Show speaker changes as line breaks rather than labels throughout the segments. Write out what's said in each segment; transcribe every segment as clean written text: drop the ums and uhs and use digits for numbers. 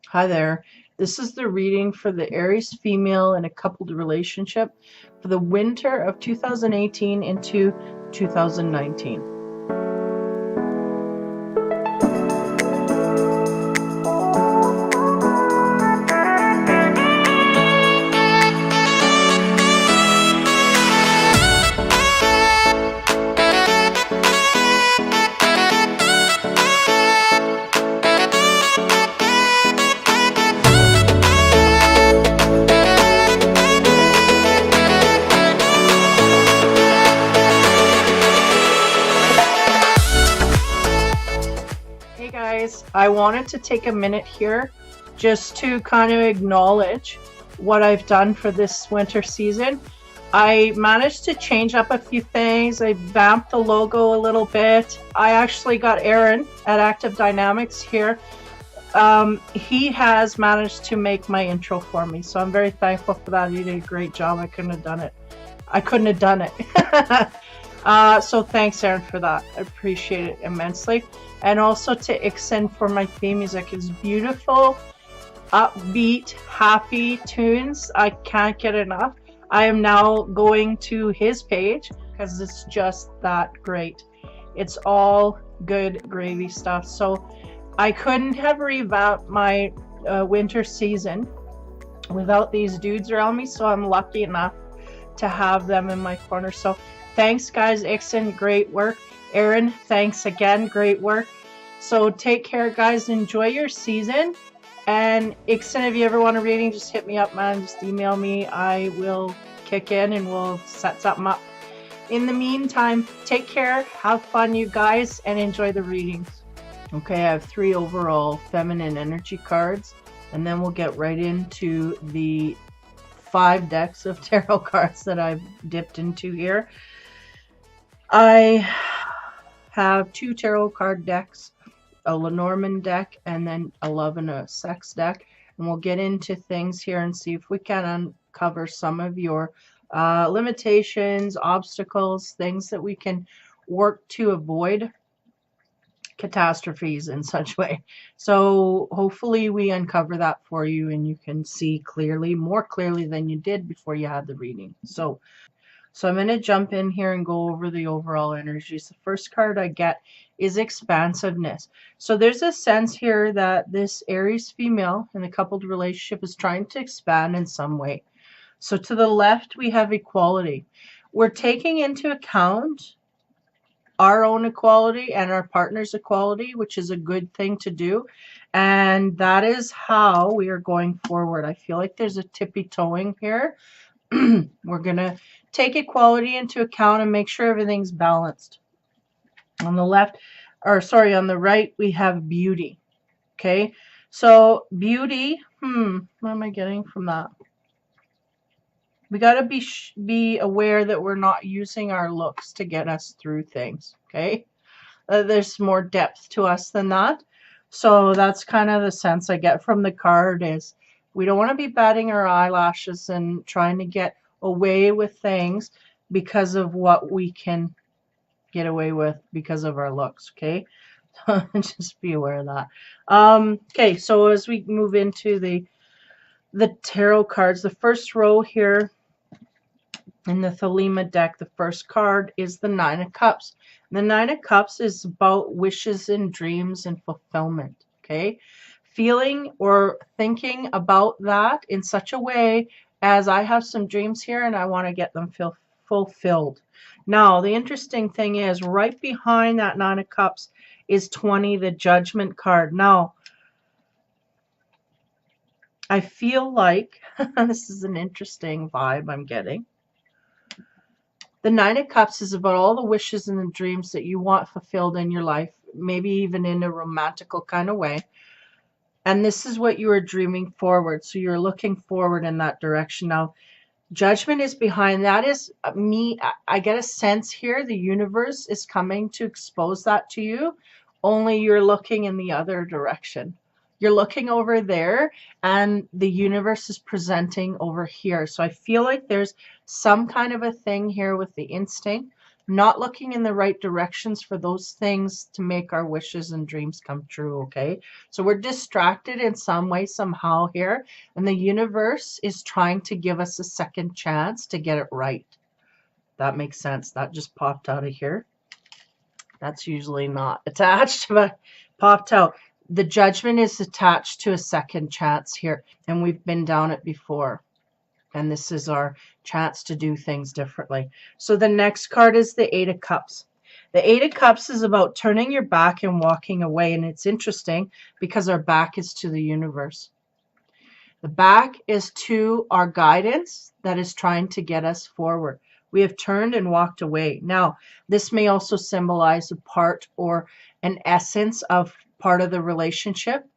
Hi there. This is the reading for the Aries female in a coupled relationship for the winter of 2018 into 2019. Hey guys, I wanted to take a minute here just to kind of acknowledge what I've done for this winter season. I managed to change up a few things. I vamped the logo a little bit. I actually got Aaron at Active Dynamics here. He has managed to make my intro for me, so I'm very thankful for that. He did a great job. I couldn't have done it. So thanks, Aaron, for that. I appreciate it immensely. And also to Ikson for my theme music. It's beautiful, upbeat, happy tunes. I can't get enough. I am now going to his page because it's just that great. It's all good gravy stuff. So I couldn't have revamped my winter season without these dudes around me. So I'm lucky enough to have them in my corner. So thanks, guys. Ikson, great work. Aaron, thanks again. Great work. So take care, guys. Enjoy your season. And Ikson, if you ever want a reading, just hit me up, man. Just email me. I will kick in and we'll set something up. In the meantime, take care. Have fun, you guys, and enjoy the readings. Okay, I have 3 overall feminine energy cards. And then we'll get right into the 5 decks of tarot cards that I've dipped into here. I have 2 tarot card decks, a Lenormand deck, and then a love and a sex deck. And we'll get into things here and see if we can uncover some of your limitations, obstacles, things that we can work to avoid catastrophes in such way. So hopefully we uncover that for you and you can see clearly, more clearly than you did before you had the reading. So I'm going to jump in here and go over the overall energies. The first card I get is expansiveness. So there's a sense here that this Aries female in a coupled relationship is trying to expand in some way. So to the left, we have equality. We're taking into account our own equality and our partner's equality, which is a good thing to do. And that is how we are going forward. I feel like there's a tippy-toeing here. We're going to take equality into account and make sure everything's balanced. On the left, or sorry, on the right, we have beauty. Okay, so beauty, what am I getting from that? We got to be aware that we're not using our looks to get us through things. Okay, there's more depth to us than that. So that's kind of the sense I get from the card is we don't want to be batting our eyelashes and trying to get away with things because of what we can get away with because of our looks. Okay, just be aware of that. Okay, so as we move into the tarot cards, the first row here in the Thelema deck, the first card is the 9 of Cups. The 9 of Cups is about wishes and dreams and fulfillment. Okay, feeling or thinking about that in such a way as I have some dreams here and I want to get them fulfilled. Now, the interesting thing is right behind that 9 of Cups is 20, the Judgment card. Now, I feel like this is an interesting vibe I'm getting. The 9 of Cups is about all the wishes and the dreams that you want fulfilled in your life, maybe even in a romantical kind of way. And this is what you are dreaming forward. So you're looking forward in that direction. Now, Judgment is behind that. Is me. I get a sense here the universe is coming to expose that to you, only you're looking in the other direction. You're looking over there and the universe is presenting over here. So I feel like there's some kind of a thing here with the instinct not looking in the right directions for those things to make our wishes and dreams come true, okay? So we're distracted in some way, somehow here, and the universe is trying to give us a second chance to get it right. That makes sense. That just popped out of here. That's usually not attached, but popped out. The Judgment is attached to a second chance here, and we've been down it before. And this is our chance to do things differently. So the next card is the Eight of Cups. The Eight of Cups is about turning your back and walking away. And it's interesting because our back is to the universe. The back is to our guidance that is trying to get us forward. We have turned and walked away. Now, this may also symbolize a part or an essence of part of the relationship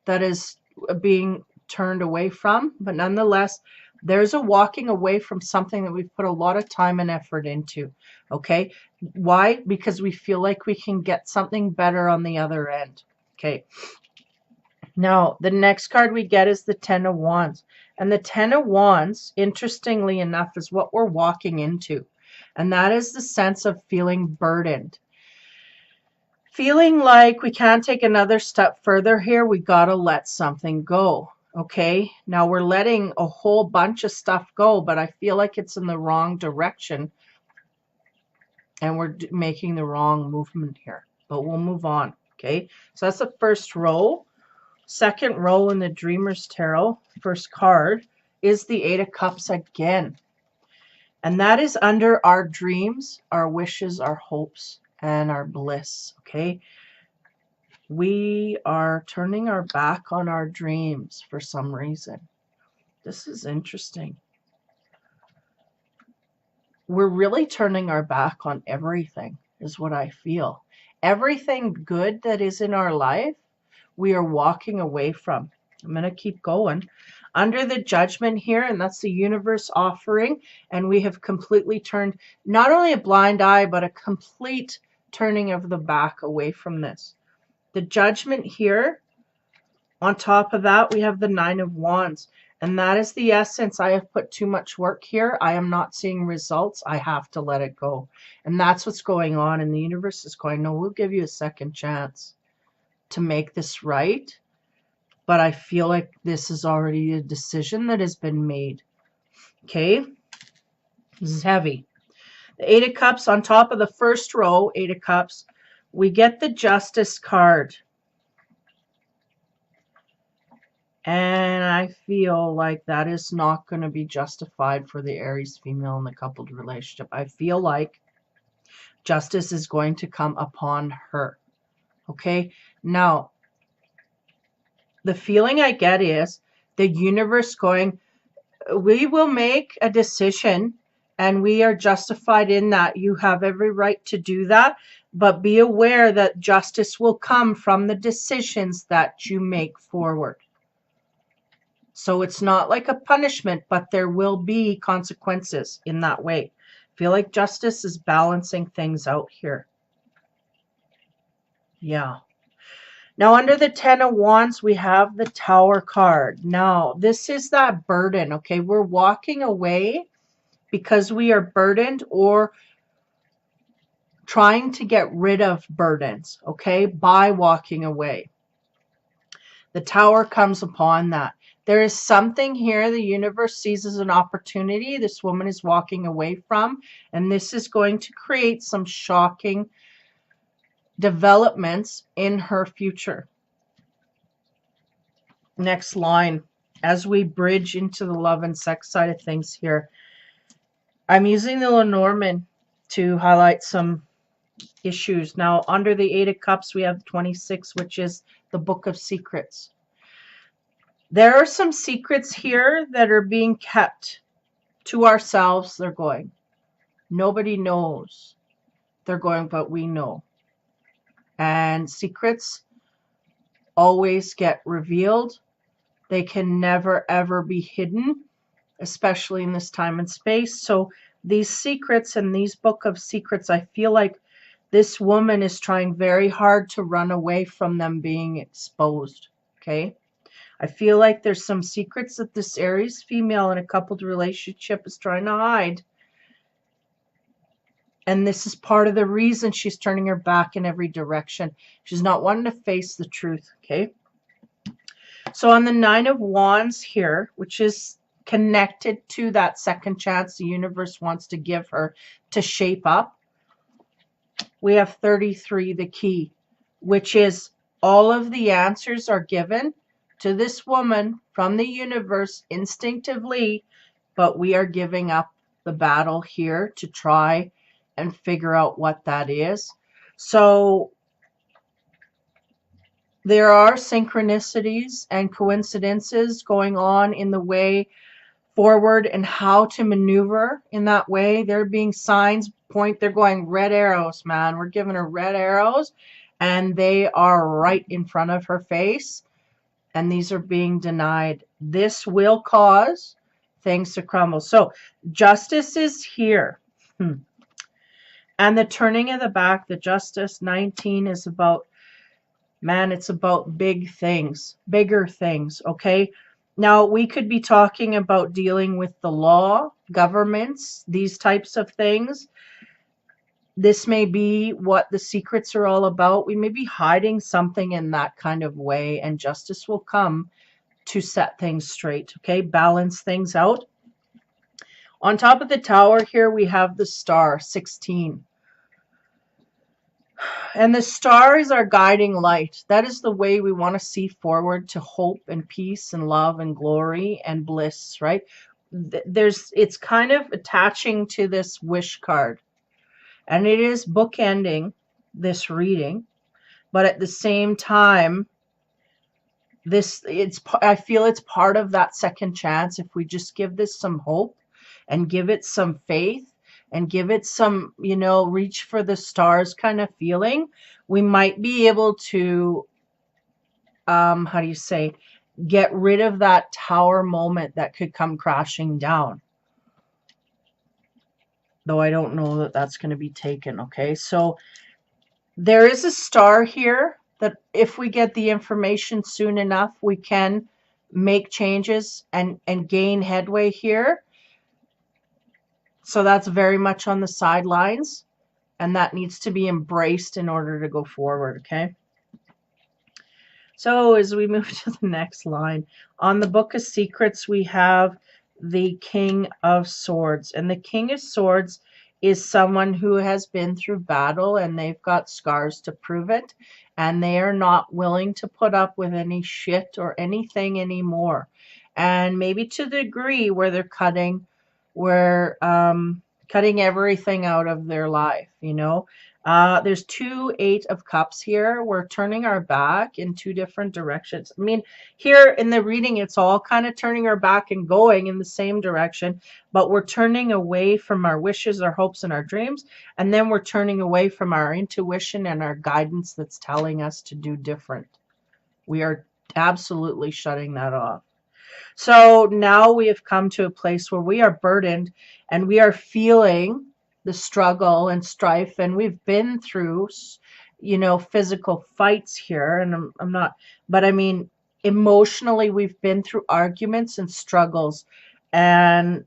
that is being turned away from. But nonetheless, there's a walking away from something that we've put a lot of time and effort into. Okay. Why? Because we feel like we can get something better on the other end. Okay. Now, the next card we get is the Ten of Wands. And the Ten of Wands, interestingly enough, is what we're walking into. And that is the sense of feeling burdened. Feeling like we can't take another step further here. We got to let something go. Okay, now we're letting a whole bunch of stuff go, but I feel like it's in the wrong direction and we're making the wrong movement here, but we'll move on. Okay, so that's the first row. Second row in the Dreamer's Tarot, first card, is the Eight of Cups again. And that is under our dreams, our wishes, our hopes, and our bliss. Okay, we are turning our back on our dreams for some reason. This is interesting. We're really turning our back on everything, is what I feel. Everything good that is in our life, we are walking away from. I'm going to keep going. Under the Judgment here, and that's the universe offering, and we have completely turned not only a blind eye, but a complete turning of the back away from this. The Judgment here, on top of that, we have the Nine of Wands. And that is the essence. I have put too much work here. I am not seeing results. I have to let it go. And that's what's going on. And the universe is going, no, we'll give you a second chance to make this right. But I feel like this is already a decision that has been made. Okay? This is heavy. The Eight of Cups on top of the first row, Eight of Cups, we get the Justice card. And I feel like that is not going to be justified for the Aries female in the coupled relationship. I feel like justice is going to come upon her. Okay? Now, the feeling I get is the universe going, we will make a decision and we are justified in that. You have every right to do that. But be aware that justice will come from the decisions that you make forward. So it's not like a punishment, but there will be consequences in that way. I feel like justice is balancing things out here. Yeah. Now under the Ten of Wands, we have the Tower card. Now, this is that burden, okay? We're walking away because we are burdened or trying to get rid of burdens, okay, by walking away. The Tower comes upon that. There is something here the universe sees as an opportunity this woman is walking away from, and this is going to create some shocking developments in her future. Next line, as we bridge into the love and sex side of things here, I'm using the Lenormand to highlight some issues. Now, under the Eight of Cups, we have 26, which is the Book of Secrets. There are some secrets here that are being kept to ourselves. They're going, nobody knows. They're going, but we know. And secrets always get revealed. They can never, ever be hidden, especially in this time and space. So these secrets and these Book of Secrets, I feel like this woman is trying very hard to run away from them being exposed. Okay? I feel like there's some secrets that this Aries female in a coupled relationship is trying to hide. And this is part of the reason she's turning her back in every direction. She's not wanting to face the truth, okay? So on the Nine of Wands here, which is connected to that second chance the universe wants to give her to shape up, we have 33, the key, which is all of the answers are given to this woman from the universe instinctively, but we are giving up the battle here to try and figure out what that is. So there are synchronicities and coincidences going on in the way forward and how to maneuver in that way. There being signs they're going red arrows, man. We're giving her red arrows and they are right in front of her face, and these are being denied. This will cause things to crumble. So justice is here. And the turning of the back, the justice 19 is about, man, it's about big things, bigger things, okay? Now, we could be talking about dealing with the law, governments, these types of things. This may be what the secrets are all about. We may be hiding something in that kind of way, and justice will come to set things straight, okay? Balance things out. On top of the tower here, we have the star, 16. And the star is our guiding light. That is the way we want to see forward to hope and peace and love and glory and bliss, right? It's kind of attaching to this wish card. And it is bookending this reading. But at the same time, I feel it's part of that second chance. If we just give this some hope and give it some faith, and give it some, reach for the stars kind of feeling, we might be able to, get rid of that tower moment that could come crashing down. Though I don't know that that's going to be taken, okay? So there is a star here that if we get the information soon enough, we can make changes and gain headway here. So that's very much on the sidelines, and that needs to be embraced in order to go forward, okay? So as we move to the next line, on the Book of Secrets, we have the King of Swords. And the King of Swords is someone who has been through battle, and they've got scars to prove it. And they are not willing to put up with any shit or anything anymore. And maybe to the degree where they're cutting everything out of their life, there's 2 8 of Cups here. We're turning our back in 2 different directions. I mean, here in the reading, it's all kind of turning our back and going in the same direction, but we're turning away from our wishes, our hopes, and our dreams, and then we're turning away from our intuition and our guidance that's telling us to do different. We are absolutely shutting that off. So now we have come to a place where we are burdened and we are feeling the struggle and strife, and we've been through, physical fights here, and I'm not, but I mean, emotionally, we've been through arguments and struggles, and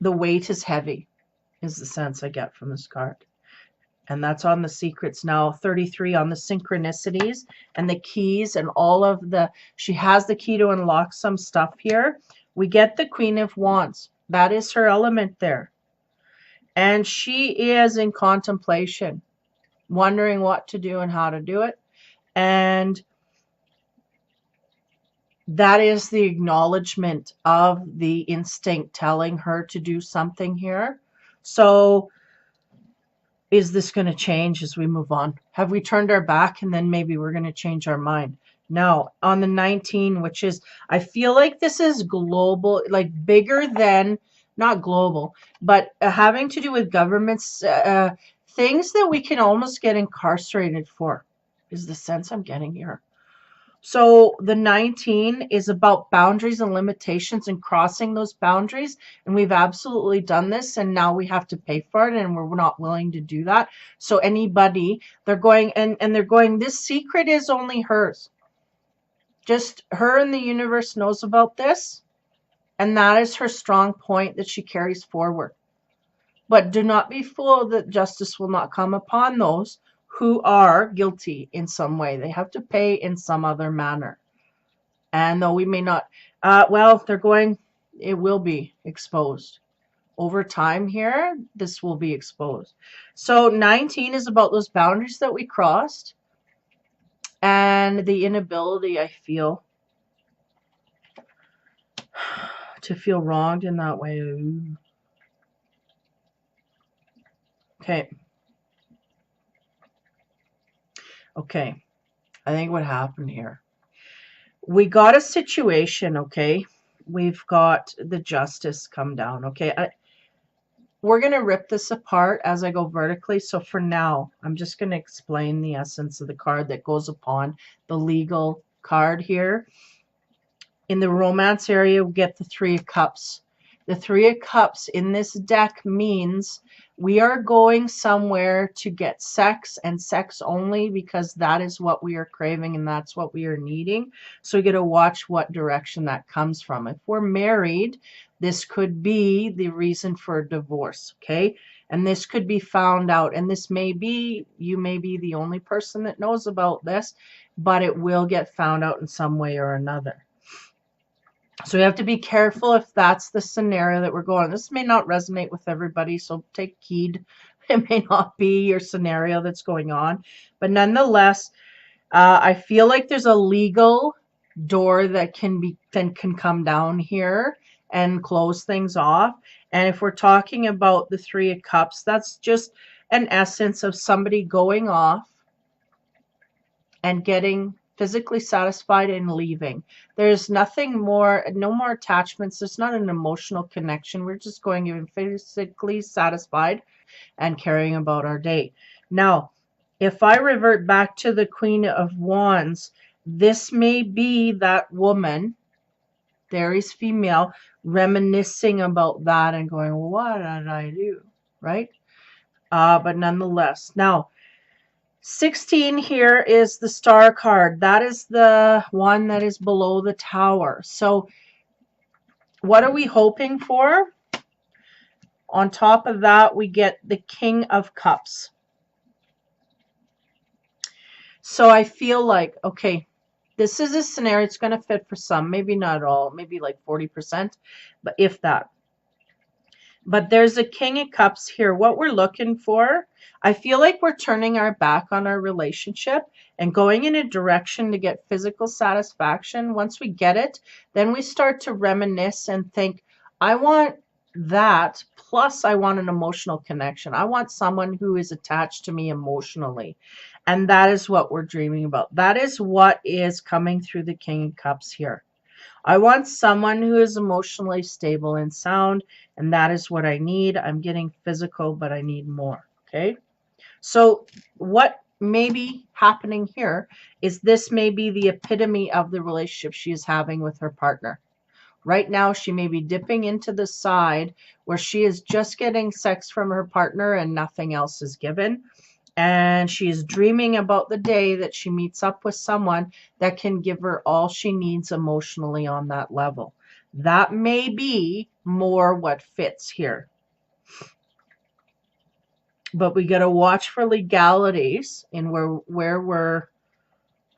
the weight is heavy, is the sense I get from this card. And that's on the secrets. Now 33 on the synchronicities and the keys and all of she has the key to unlock some stuff here. We get the Queen of Wands. That is her element there. And she is in contemplation, wondering what to do and how to do it. And that is the acknowledgement of the instinct telling her to do something here. So is this going to change as we move on? Have we turned our back and then maybe we're going to change our mind? No. On the 19, which is, I feel like this is global, like bigger than, not global, but having to do with governments, things that we can almost get incarcerated for, is the sense I'm getting here. So the 19 is about boundaries and limitations and crossing those boundaries. And we've absolutely done this. And now we have to pay for it. And we're not willing to do that. So anybody, they're going, and they're going, this secret is only hers. Just her and the universe knows about this. And that is her strong point that she carries forward. But do not be fooled that justice will not come upon those who are guilty in some way. They have to pay in some other manner. And though we may not, well, it will be exposed. Over time here, this will be exposed. So 19 is about those boundaries that we crossed and the inability, I feel, to feel wronged in that way. Okay. Okay. I think what happened here. We got a situation, okay? We've got the justice come down, okay? We're going to rip this apart as I go vertically. So for now, I'm just going to explain the essence of the card that goes upon the legal card here. In the romance area, we get the Three of Cups. The Three of Cups in this deck means we are going somewhere to get sex and sex only, because that is what we are craving and that's what we are needing. So we got to watch what direction that comes from. If we're married, this could be the reason for a divorce, okay? And this could be found out. And this may be, you may be the only person that knows about this, but it will get found out in some way or another. So we have to be careful if that's the scenario that we're going. This may not resonate with everybody, so take heed. It may not be your scenario that's going on. But nonetheless, I feel like there's a legal door that can come down here and close things off. And if we're talking about the Three of Cups, that's just an essence of somebody going off and getting physically satisfied and leaving. There's nothing more, no more attachments. There's not an emotional connection. We're just going to be physically satisfied and carrying about our day. Now, if I revert back to the Queen of Wands, this may be that woman, the Aries female, reminiscing about that and going, well, what did I do? Right? But nonetheless, now, 16 here is the Star card. That is the one that is below the Tower. So what are we hoping for? On top of that, we get the King of Cups. So I feel like, okay, this is a scenario. It's going to fit for some, maybe not all, maybe like 40%, but if that. But there's a King of Cups here. What we're looking for, I feel like we're turning our back on our relationship and going in a direction to get physical satisfaction. Once we get it, then we start to reminisce and think, I want that, plus I want an emotional connection. I want someone who is attached to me emotionally. And that is what we're dreaming about. That is what is coming through the King of Cups here. I want someone who is emotionally stable and sound, and that is what I need. I'm getting physical, but I need more, okay? So what may be happening here is this may be the epitome of the relationship she is having with her partner. Right now, she may be dipping into the side where she is just getting sex from her partner and nothing else is given. And she is dreaming about the day that she meets up with someone that can give her all she needs emotionally on that level. That may be more what fits here. But we got to watch for legalities in where we're,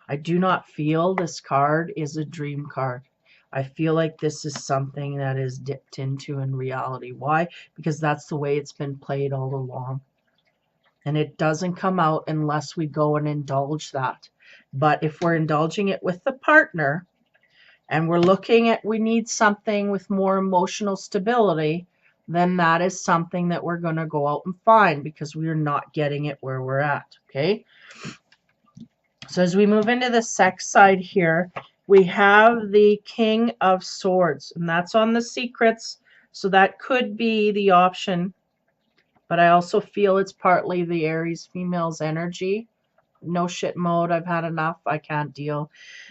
I do not feel this card is a dream card. I feel like this is something that is dipped into in reality. Why? Because that's the way it's been played all along. And it doesn't come out unless we go and indulge that. But if we're indulging it with the partner and we're looking at, we need something with more emotional stability, then that is something that we're going to go out and find, because we are not getting it where we're at. Okay. So as we move into the sex side here, we have the King of Swords, and that's on the secrets. So that could be the option. But I also feel it's partly the Aries female's energy. No shit mode. I've had enough. I can't deal.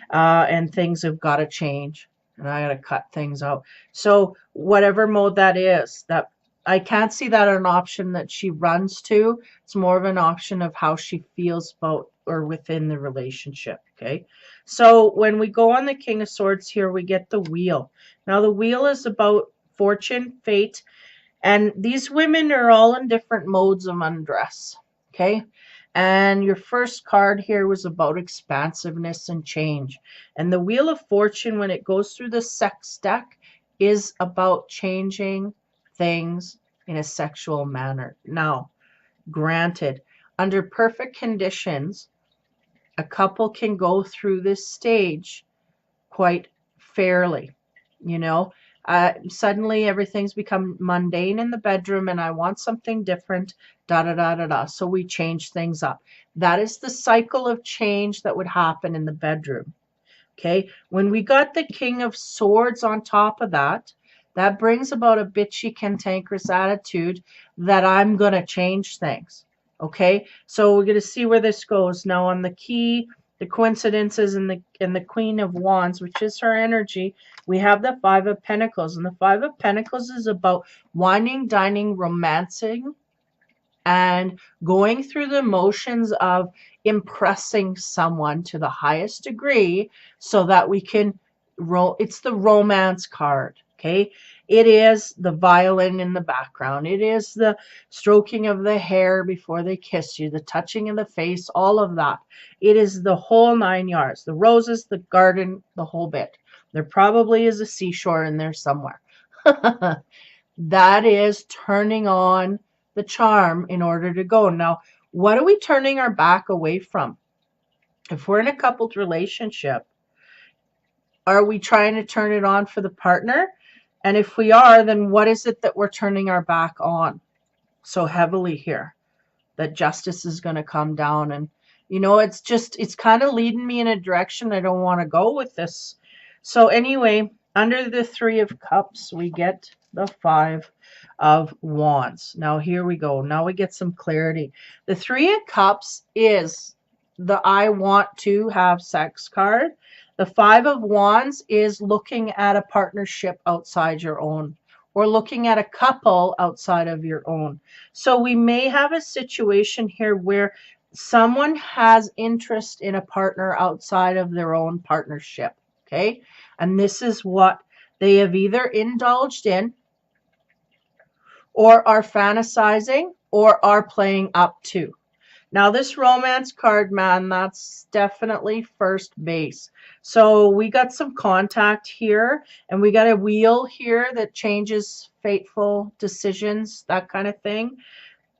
And things have got to change. And I got to cut things out. So whatever mode that is, that I can't see that an option that she runs to. It's more of an option of how she feels about or within the relationship. Okay. So when we go on the King of Swords here, we get the Wheel. Now the Wheel is about fortune, fate, And these women are all in different modes of undress. Okay. And your first card here was about expansiveness and change. And the Wheel of Fortune, when it goes through the sex deck, is about changing things in a sexual manner. Now, granted, under perfect conditions, a couple can go through this stage quite fairly. You know, suddenly everything's become mundane in the bedroom and I want something different, da da da da da. So we change things up. That is the cycle of change that would happen in the bedroom. Okay, when we got the King of Swords on top of that, that brings about a bitchy, cantankerous attitude that I'm going to change things. Okay, so we're going to see where this goes. Now on the key, the coincidences, and the Queen of Wands, which is her energy, we have the Five of Pentacles. And the Five of Pentacles is about whining, dining, romancing, and going through the motions of impressing someone to the highest degree so that we can it's the romance card. Okay, it is the violin in the background, it is the stroking of the hair before they kiss you, the touching of the face, all of that. It is the whole 9 yards, the roses, the garden, the whole bit. There probably is a seashore in there somewhere. That is turning on the charm in order to go. Now, what are we turning our back away from? If we're in a coupled relationship, are we trying to turn it on for the partner? And if we are, then what is it that we're turning our back on so heavily here? That justice is going to come down. And, you know, it's kind of leading me in a direction I don't want to go with this. So anyway, under the Three of Cups, we get the Five of Wands. Now here we go. Now we get some clarity. The Three of Cups is the I want to have sex card. The Five of Wands is looking at a partnership outside your own, or looking at a couple outside of your own. So we may have a situation here where someone has interest in a partner outside of their own partnership. Okay. And this is what they have either indulged in, or are fantasizing, or are playing up to. Now this romance card, man, that's definitely first base. So we got some contact here, and we got a wheel here that changes fateful decisions, that kind of thing.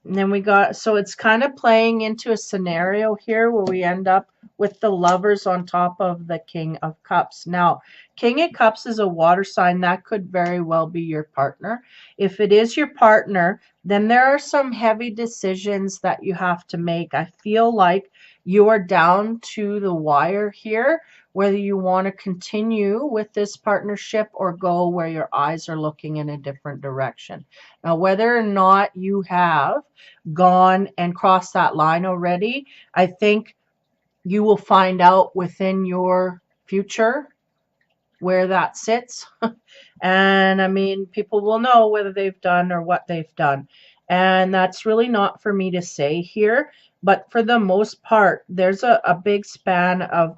And then we got, so it's kind of playing into a scenario here where we end up with the Lovers on top of the King of Cups. Now, King of Cups is a water sign. That could very well be your partner. If it is your partner, then there are some heavy decisions that you have to make. I feel like you are down to the wire here, whether you want to continue with this partnership or go where your eyes are looking in a different direction. Now, whether or not you have gone and crossed that line already, I think you will find out within your future where that sits. And I mean, people will know whether they've done or what they've done. And that's really not for me to say here. But for the most part, there's a big span of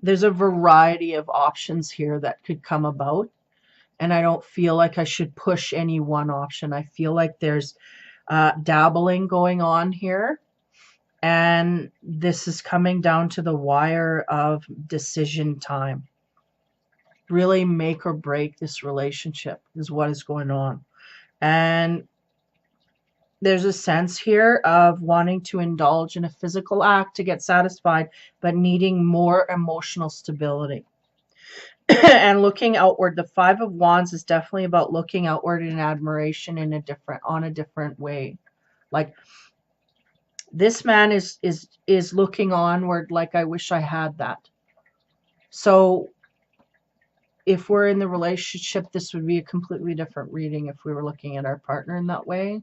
there's a variety of options here that could come about. And I don't feel like I should push any one option. I feel like there's dabbling going on here. And this is coming down to the wire of decision time. Really make or break this relationship is what is going on. And there's a sense here of wanting to indulge in a physical act to get satisfied, but needing more emotional stability. And looking outward. The Five of Wands is definitely about looking outward in admiration in on a different way. Like, this man is looking onward like, I wish I had that. So if we're in the relationship, this would be a completely different reading if we were looking at our partner in that way.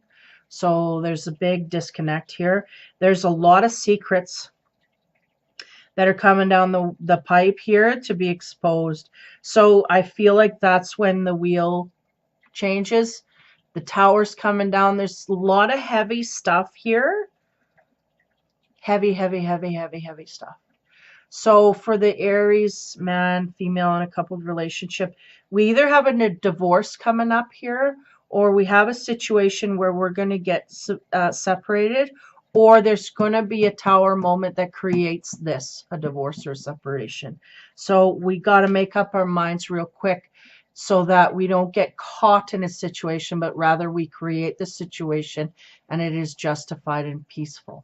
So there's a big disconnect here. There's a lot of secrets that are coming down the pipe here to be exposed. So I feel like that's when the wheel changes. The tower's coming down. There's a lot of heavy stuff here. Heavy, heavy, heavy, heavy, heavy stuff. So for the Aries man, female in a coupled relationship, we either have a divorce coming up here, or we have a situation where we're going to get separated, or there's going to be a tower moment that creates this, a divorce or separation. So we got to make up our minds real quick so that we don't get caught in a situation, but rather we create the situation and it is justified and peaceful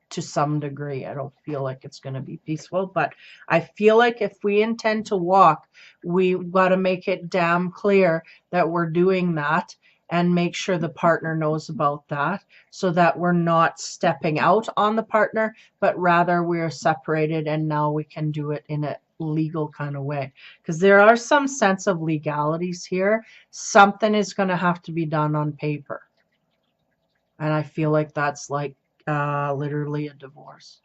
to some degree. I don't feel like it's going to be peaceful, but I feel like if we intend to walk, we've got to make it damn clear that we're doing that and make sure the partner knows about that so that we're not stepping out on the partner, but rather we're separated and now we can do it in a legal kind of way, because there are some sense of legalities here. Something is going to have to be done on paper, and I feel like that's like literally a divorce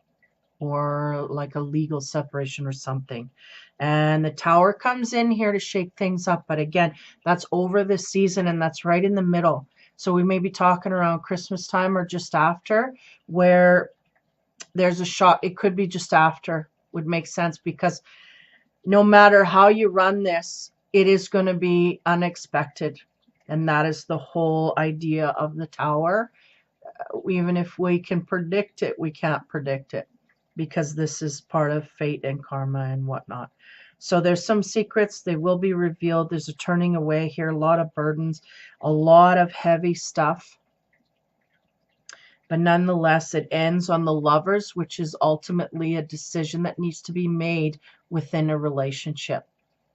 or like a legal separation or something. And the tower comes in here to shake things up, but again, that's over the season and that's right in the middle. So we may be talking around Christmas time or just after, where there's a shot. It could be just after, would make sense, because no matter how you run this, it is going to be unexpected. And that is the whole idea of the tower. Even if we can predict it, we can't predict it, because this is part of fate and karma and whatnot. So there's some secrets. They will be revealed. There's a turning away here, a lot of burdens, a lot of heavy stuff. But nonetheless, it ends on the Lovers, which is ultimately a decision that needs to be made within a relationship.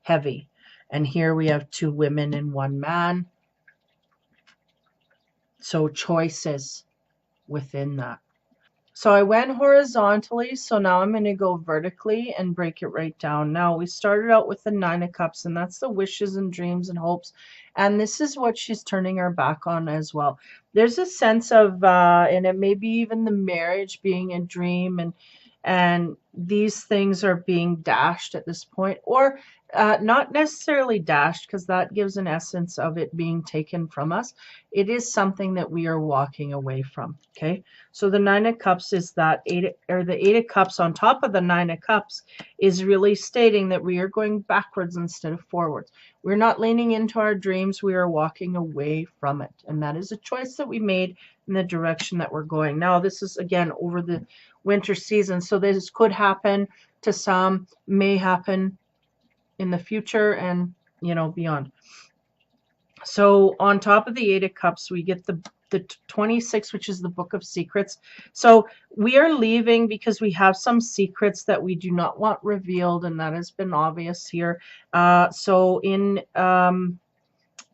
Heavy. And here we have 2 women and 1 man. So choices within that. So I went horizontally, so now I'm going to go vertically and break it right down. Now we started out with the 9 of Cups, and that's the wishes and dreams and hopes. And this is what she's turning her back on as well. There's a sense of, and it may be even the marriage being a dream, and these things are being dashed at this point, or not necessarily dashed, because that gives an essence of it being taken from us. It is something that we are walking away from. Okay, so the 9 of Cups is that the 8 of Cups on top of the 9 of Cups is really stating that we are going backwards instead of forwards. We're not leaning into our dreams. We are walking away from it, and that is a choice that we made in the direction that we're going. Now, this is again over the winter season, so this could happen to some, may happen in the future, and beyond. So on top of the 8 of Cups, we get the 26, which is the Book of Secrets. So we are leaving because we have some secrets that we do not want revealed, and that has been obvious here. So in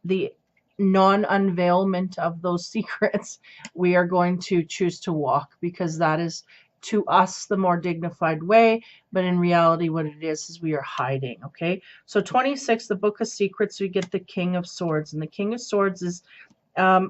the non-unveilment of those secrets, we are going to choose to walk, because that is to us the more dignified way, but in reality what it is we are hiding. Okay, so 26, the Book of Secrets, we get the King of Swords, and the King of Swords is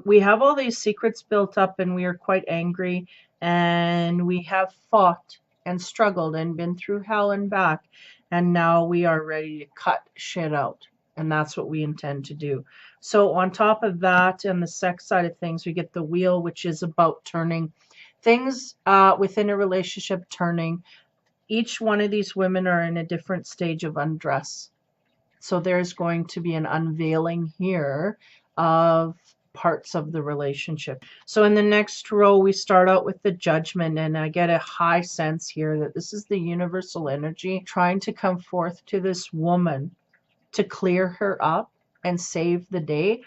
we have all these secrets built up, and we are quite angry, and we have fought and struggled and been through hell and back, and now we are ready to cut shit out, and that's what we intend to do. So on top of that, and the sex side of things, we get the Wheel, which is about turning things within a relationship, turning. Each one of these women are in a different stage of undress. So there's going to be an unveiling here of parts of the relationship. So in the next row, we start out with the Judgment, and I get a high sense here that this is the universal energy trying to come forth to this woman to clear her up and save the day.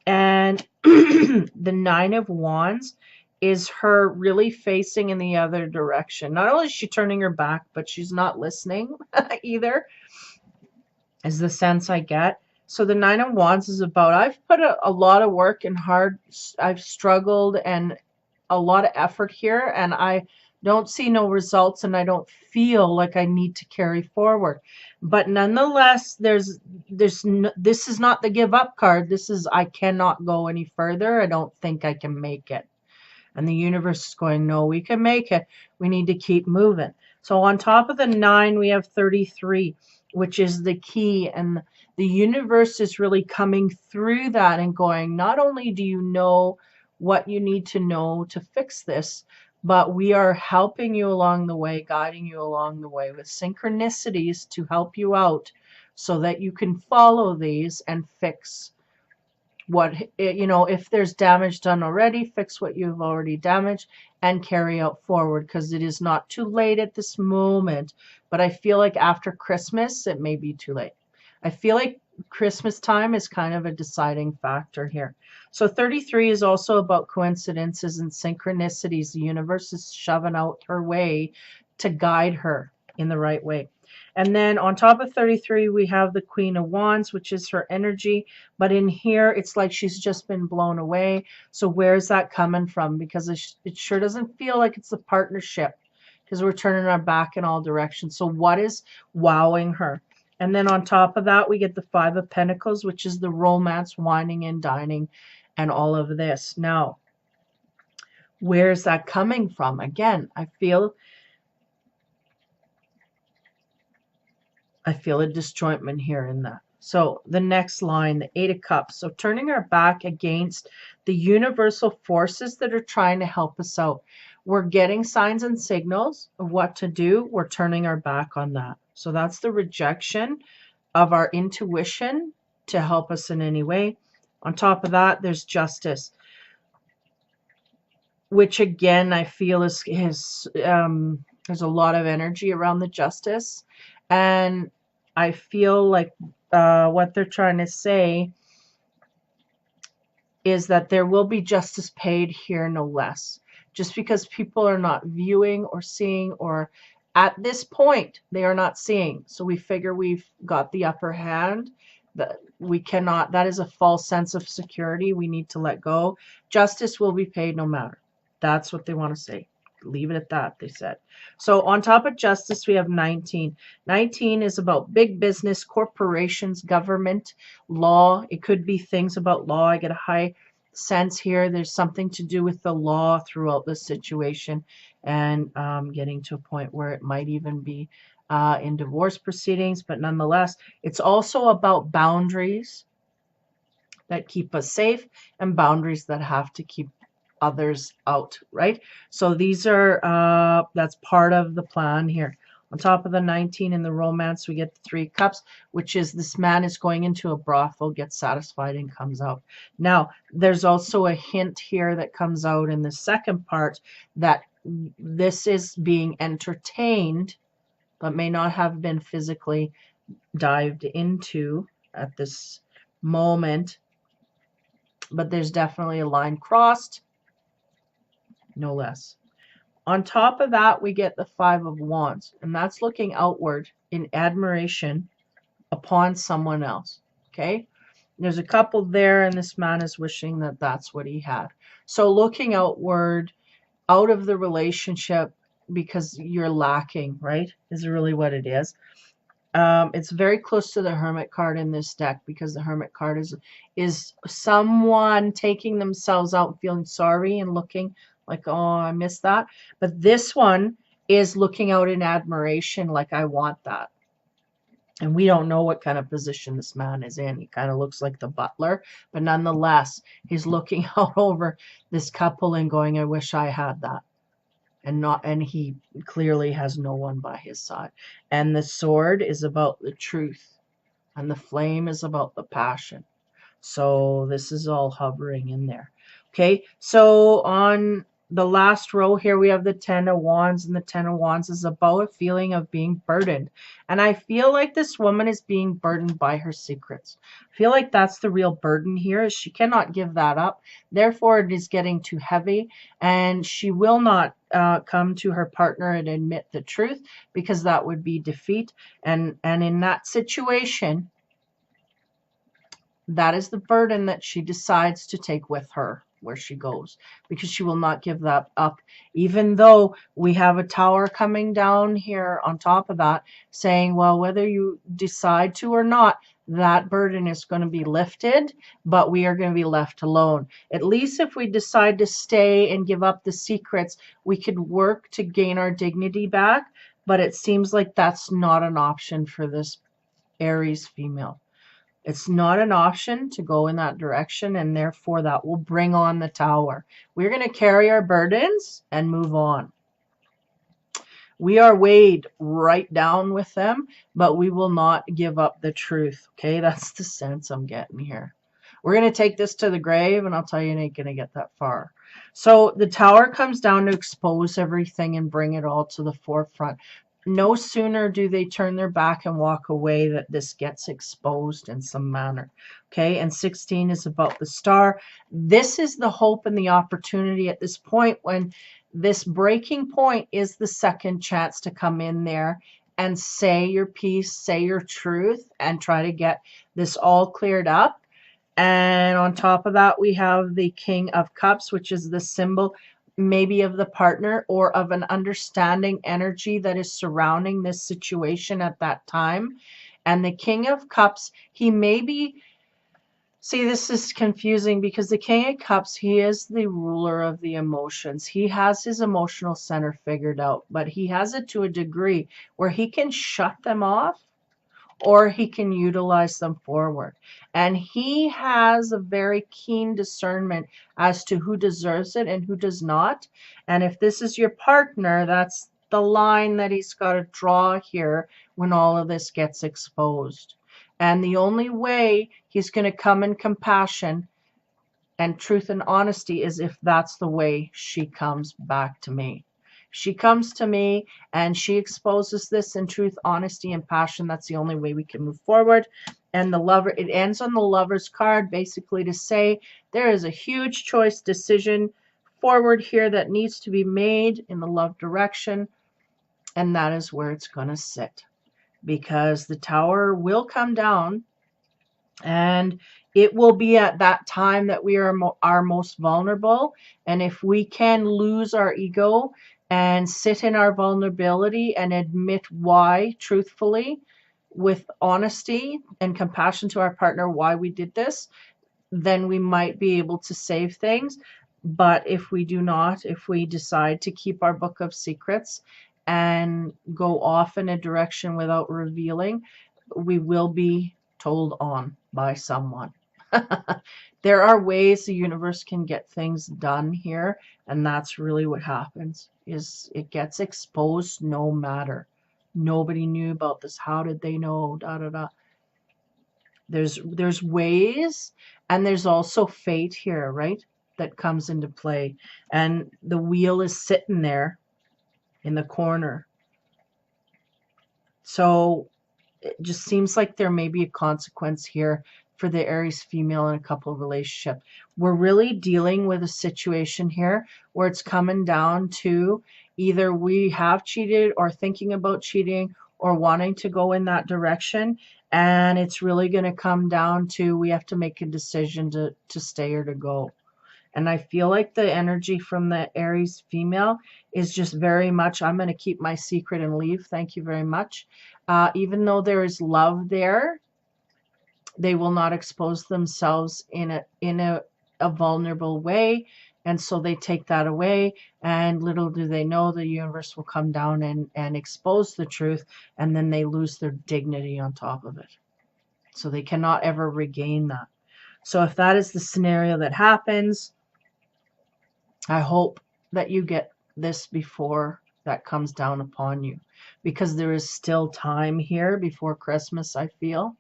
And the 9 of Wands is her really facing in the other direction. Not only is she turning her back, but she's not listening either, is the sense I get. So the 9 of Wands is about, I've put a lot of work and I've struggled and a lot of effort here, and I don't see no results, and I don't feel like I need to carry forward. But nonetheless, this is not the give up card. This is, I cannot go any further. I don't think I can make it. And the universe is going, no, we can make it. We need to keep moving. So on top of the 9, we have 33, which is the key. And the universe is really coming through that and going, not only do you know what you need to know to fix this, but we are helping you along the way, guiding you along the way with synchronicities to help you out so that you can follow these and fix what, you know, if there's damage done already, fix what you've already damaged and carry out forward, because it is not too late at this moment. But I feel like after Christmas, it may be too late. I feel like Christmas time is kind of a deciding factor here. So 33 is also about coincidences and synchronicities. The universe is shoving out her way to guide her in the right way. And then on top of 33, we have the Queen of Wands, which is her energy. But in here, it's like she's just been blown away. So where's that coming from? Because it sure doesn't feel like it's a partnership, because we're turning our back in all directions. So what is wowing her? And then on top of that, we get the Five of Pentacles, which is the romance, wining and dining, and all of this. Now, where's that coming from? Again, I feel a disjointment here in that. So the next line, the Eight of Cups. So turning our back against the universal forces that are trying to help us out. We're getting signs and signals of what to do. We're turning our back on that. So that's the rejection of our intuition to help us in any way. On top of that, there's Justice, which again, I feel is there's a lot of energy around the Justice. And I feel like what they're trying to say is that there will be justice paid here, no less. Just because people are not viewing or seeing, or at this point, they are not seeing. So we figure we've got the upper hand. That we cannot, that is a false sense of security. We need to let go. Justice will be paid no matter. That's what they want to say. Leave it at that, they said. So on top of Justice, we have 19. 19 is about big business, corporations, government, law. It could be things about law. I get a high sense here. There's something to do with the law throughout this situation, and getting to a point where it might even be in divorce proceedings. But nonetheless, it's also about boundaries that keep us safe and boundaries that have to keep others out, right? So these are that's part of the plan here. On top of the 19 in the romance, we get the 3 cups, which is this man is going into a brothel, gets satisfied, and comes out. Now, there's also a hint here that comes out in the second part that this is being entertained, but may not have been physically dived into at this moment. But there's definitely a line crossed, no less. On top of that, we get the 5 of Wands, and that's looking outward in admiration upon someone else. Okay, there's a couple there, and this man is wishing that that's what he had. So looking outward, out of the relationship because you're lacking, right, is really what it is. It's very close to the Hermit card in this deck, because the Hermit card is someone taking themselves out, feeling sorry and looking like, oh, I missed that. But this one is looking out in admiration, like, I want that. And we don't know what kind of position this man is in. He kind of looks like the butler, but nonetheless, he's looking out over this couple and going, I wish I had that. And he clearly has no one by his side. And the sword is about the truth, and the flame is about the passion. So this is all hovering in there. Okay, so on the last row here, we have the 10 of Wands, and the 10 of Wands is about a feeling of being burdened. And I feel like this woman is being burdened by her secrets. I feel like that's the real burden here, is she cannot give that up. Therefore, it is getting too heavy, and she will not come to her partner and admit the truth, because that would be defeat. And in that situation, that is the burden that she decides to take with her where she goes, because she will not give that up, even though we have a tower coming down here on top of that saying, well, whether you decide to or not, that burden is going to be lifted, but we are going to be left alone. At least if we decide to stay and give up the secrets, we could work to gain our dignity back, but it seems like that's not an option for this Aries female. It's not an option to go in that direction, and therefore that will bring on the Tower. We're going to carry our burdens and move on. We are weighed right down with them, but we will not give up the truth. Okay, that's the sense I'm getting here. We're going to take this to the grave, and I'll tell you, it ain't going to get that far. So the Tower comes down to expose everything and bring it all to the forefront. No sooner do they turn their back and walk away that this gets exposed in some manner. Okay, and 16 is about the Star. This is the hope and the opportunity at this point, when this breaking point is the second chance to come in there and say your piece, say your truth, and try to get this all cleared up. And on top of that, we have the King of Cups, which is the symbol maybe of the partner or of an understanding energy that is surrounding this situation at that time. And the King of Cups, he may be, see, this is confusing because the King of Cups, he is the ruler of the emotions. He has his emotional center figured out, but he has it to a degree where he can shut them off or he can utilize them forward. And he has a very keen discernment as to who deserves it and who does not. And if this is your partner, that's the line that he's got to draw here when all of this gets exposed. And the only way he's going to come in compassion and truth and honesty is if that's the way she comes back to me. She comes to me and she exposes this in truth, honesty, and passion. That's the only way we can move forward. And the Lover, it ends on the Lover's card, basically to say there is a huge choice decision forward here that needs to be made in the love direction. And that is where it's going to sit, because the Tower will come down, and it will be at that time that we are our most vulnerable. And if we can lose our ego and sit in our vulnerability and admit why, truthfully, with honesty and compassion to our partner, why we did this, then we might be able to save things. But if we do not, if we decide to keep our book of secrets and go off in a direction without revealing, we will be told on by someone. There are ways the universe can get things done here, and that's really what happens, is it gets exposed no matter. Nobody knew about this. How did they know? Da da da. There's ways, and there's also fate here, right? That comes into play. And the wheel is sitting there in the corner. So it just seems like there may be a consequence here for the Aries female in a couple relationship. We're really dealing with a situation here where it's coming down to either we have cheated or thinking about cheating or wanting to go in that direction. And it's really going to come down to we have to make a decision to stay or to go. And I feel like the energy from the Aries female is just very much, I'm going to keep my secret and leave. Thank you very much. Even though there is love there, they will not expose themselves in a vulnerable way. And so they take that away. And little do they know the universe will come down and expose the truth. And then they lose their dignity on top of it. So they cannot ever regain that. So if that is the scenario that happens, I hope that you get this before that comes down upon you, because there is still time here before Christmas. I feel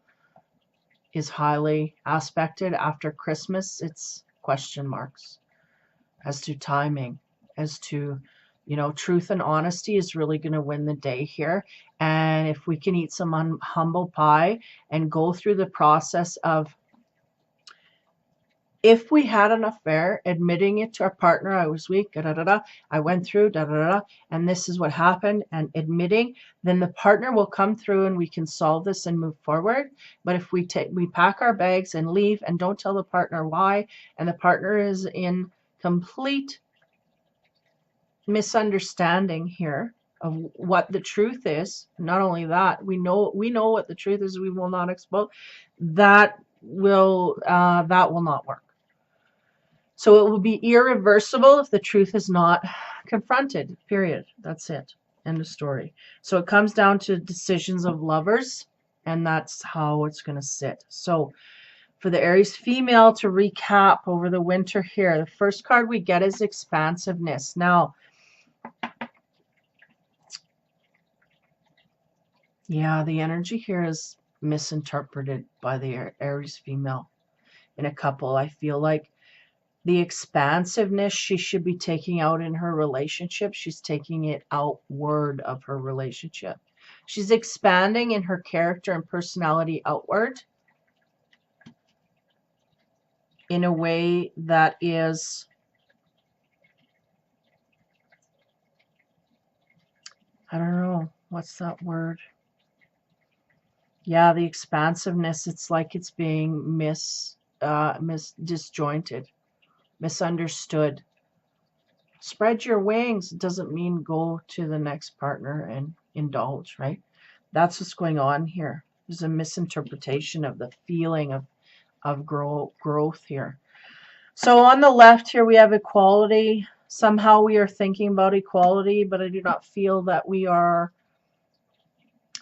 is highly aspected. After Christmas, it's question marks as to timing, as to, truth and honesty is really going to win the day here. And if we can eat some humble pie and go through the process of, if we had an affair, admitting it to our partner, I was weak, da, da, da, da, I went through, da, da, da, da, and this is what happened, and admitting, then the partner will come through and we can solve this and move forward. But if we pack our bags and leave and don't tell the partner why, and the partner is in complete misunderstanding here of what the truth is, not only that, we know what the truth is, we will not expose, that will not work. So it will be irreversible if the truth is not confronted, period. That's it. End of story. So it comes down to decisions of lovers. And that's how it's going to sit. So for the Aries female, to recap over the winter here, the first card we get is expansiveness. Now, yeah, the energy here is misinterpreted by the Aries female in a couple. I feel like the expansiveness she should be taking out in her relationship, she's taking it outward of her relationship. She's expanding in her character and personality outward in a way that is, I don't know, what's that word? Yeah, the expansiveness, it's like it's being disjointed, misunderstood. Spread your wings doesn't mean go to the next partner and indulge, right? That's what's going on here. There's a misinterpretation of the feeling of growth here. So on the left here, we have equality. Somehow we are thinking about equality, but I do not feel that we are.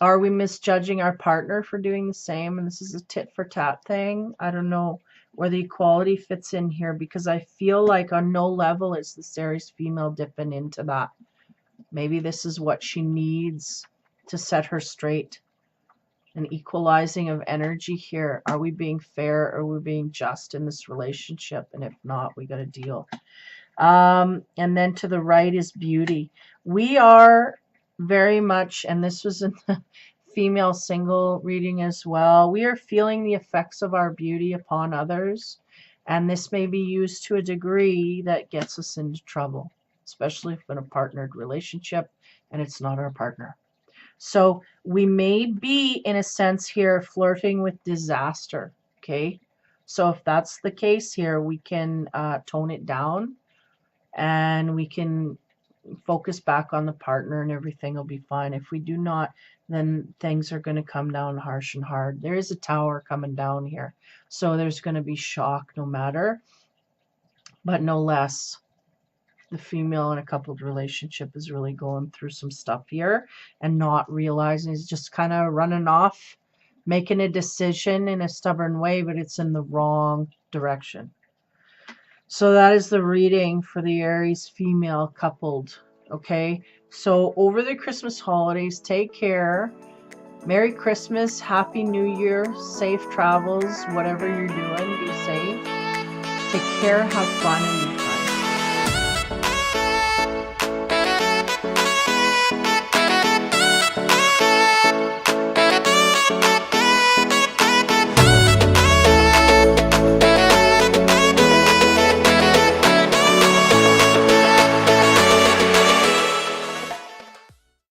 Are we misjudging our partner for doing the same? And this is a tit for tat thing. I don't know where the equality fits in here, because I feel like on no level is the Aries female dipping into that. Maybe this is what she needs to set her straight. An equalizing of energy here. Are we being fair? Or are we being just in this relationship? And if not, we got to deal. And then to the right is beauty. We are very much, and this was in the female single reading as well, we are feeling the effects of our beauty upon others. And this may be used to a degree that gets us into trouble, especially if in a partnered relationship and it's not our partner. So we may be, in a sense here, flirting with disaster, okay? So if that's the case here, we can tone it down and we can focus back on the partner and everything will be fine. If we do not, then things are going to come down harsh and hard. There is a tower coming down here. So there's going to be shock no matter, but no less. The female in a coupled relationship is really going through some stuff here and not realizing, is just kind of running off, making a decision in a stubborn way, but it's in the wrong direction. So that is the reading for the Aries female coupled. Okay, so over the Christmas holidays, take care. Merry Christmas, Happy New Year, safe travels, whatever you're doing, be safe. Take care, have fun, and be